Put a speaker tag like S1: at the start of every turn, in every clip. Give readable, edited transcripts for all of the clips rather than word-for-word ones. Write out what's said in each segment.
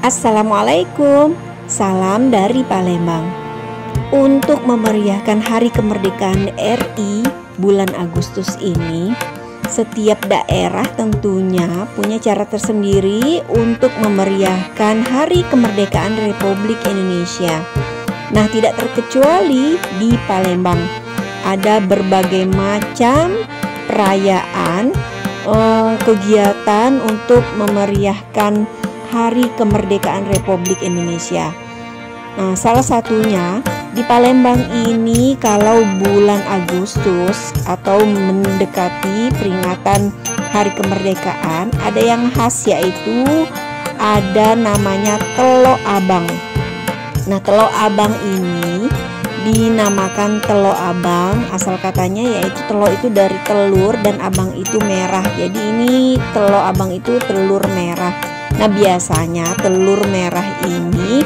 S1: Assalamualaikum, salam dari Palembang. Untuk memeriahkan Hari Kemerdekaan RI bulan Agustus ini, setiap daerah tentunya punya cara tersendiri untuk memeriahkan Hari Kemerdekaan Republik Indonesia. Nah, tidak terkecuali di Palembang. Ada berbagai macam perayaan, kegiatan untuk memeriahkan Hari Kemerdekaan Republik Indonesia. Nah, salah satunya di Palembang ini kalau bulan Agustus atau mendekati peringatan Hari Kemerdekaan, ada yang khas yaitu ada namanya Telo Abang. Nah, Telo Abang ini dinamakan Telo Abang, asal katanya yaitu telo itu dari telur dan abang itu merah. Jadi ini Telo Abang itu telur merah. Nah, biasanya telur merah ini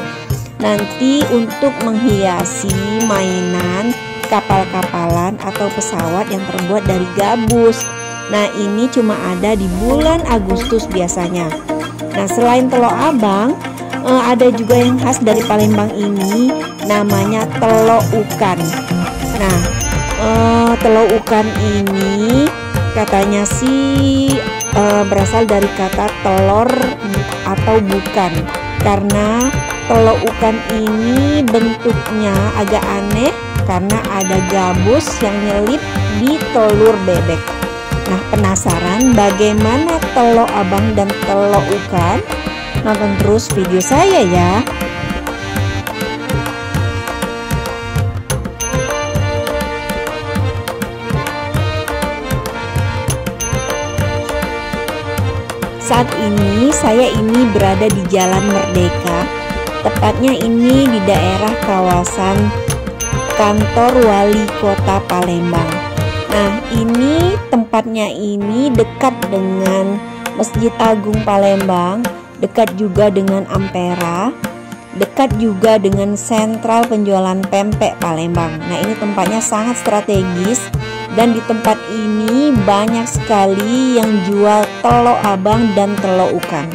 S1: nanti untuk menghiasi mainan kapal-kapalan atau pesawat yang terbuat dari gabus. Nah, ini cuma ada di bulan Agustus biasanya. Nah, selain Telo Abang, ada juga yang khas dari Palembang ini namanya Telo Ukan. Nah, Telo Ukan ini katanya sih berasal dari kata telur atau bukan, karena telo ukan ini bentuknya agak aneh karena ada gabus yang nyelip di telur bebek. Nah, penasaran bagaimana Telo Abang dan Telo Ukan? Nonton terus video saya ya. Saat ini saya berada di Jalan Merdeka, tepatnya ini di daerah kawasan kantor Wali Kota Palembang. Nah, ini tempatnya ini dekat dengan Masjid Agung Palembang, dekat juga dengan Ampera, dekat juga dengan sentral penjualan pempek Palembang. Nah, ini tempatnya sangat strategis. Dan di tempat ini banyak sekali yang jual Telo Abang dan Telo Ukan.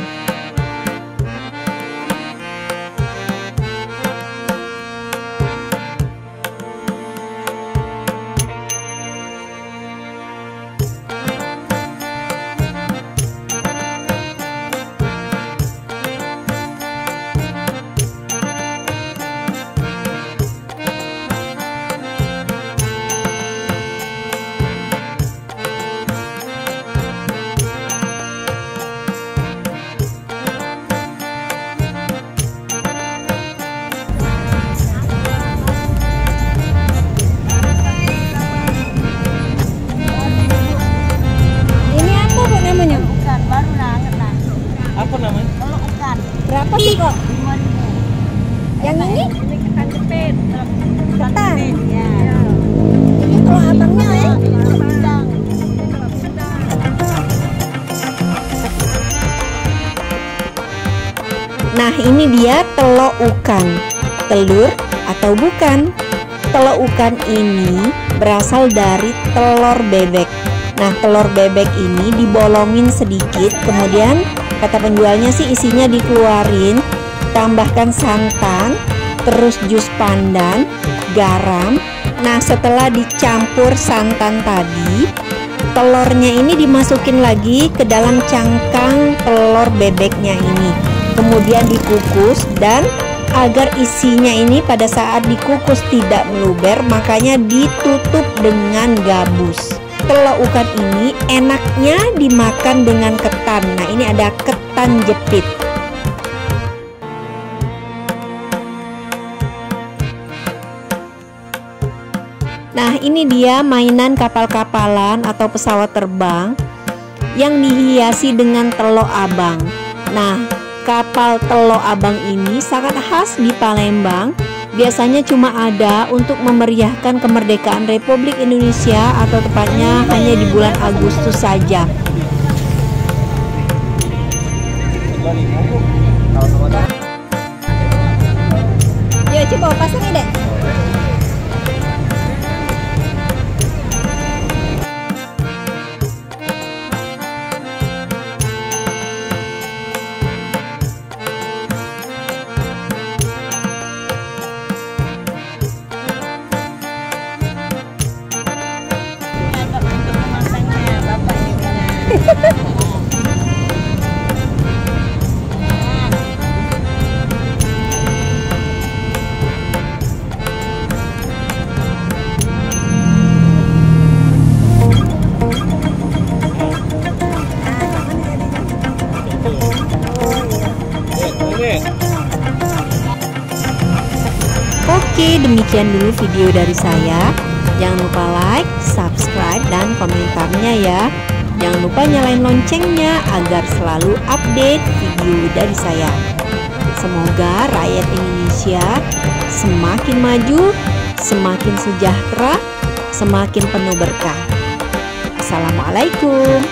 S1: Berapa sih kok? 5.000. Yang ini? Ini ketan jepit. Ketan? Ya. Ini Telo Abangnya ya? Nah, ini dia Telo Ukan. Telur atau bukan? Telo Ukan ini berasal dari telur bebek. Nah, telur bebek ini dibolongin sedikit, kemudian kata penjualnya sih isinya dikeluarin, tambahkan santan, terus jus pandan, garam. Nah, setelah dicampur santan tadi, telurnya ini dimasukin lagi ke dalam cangkang telur bebeknya ini. Kemudian dikukus, dan agar isinya ini pada saat dikukus tidak meluber, makanya ditutup dengan gabus. Telo Ukan ini enaknya dimakan dengan ketan. Nah, ini ada ketan jepit. Nah, ini dia mainan kapal-kapalan atau pesawat terbang yang dihiasi dengan Telo Abang. Nah, kapal Telo Abang ini sangat khas di Palembang. Biasanya cuma ada untuk memeriahkan kemerdekaan Republik Indonesia, atau tepatnya hanya di bulan Agustus saja. Ya, coba pasang ini deh. Oke, demikian dulu video dari saya. Jangan lupa like, subscribe, dan komentarnya ya. Jangan lupa nyalain loncengnya agar selalu update video dari saya. Semoga rakyat Indonesia semakin maju, semakin sejahtera, semakin penuh berkah. Assalamualaikum.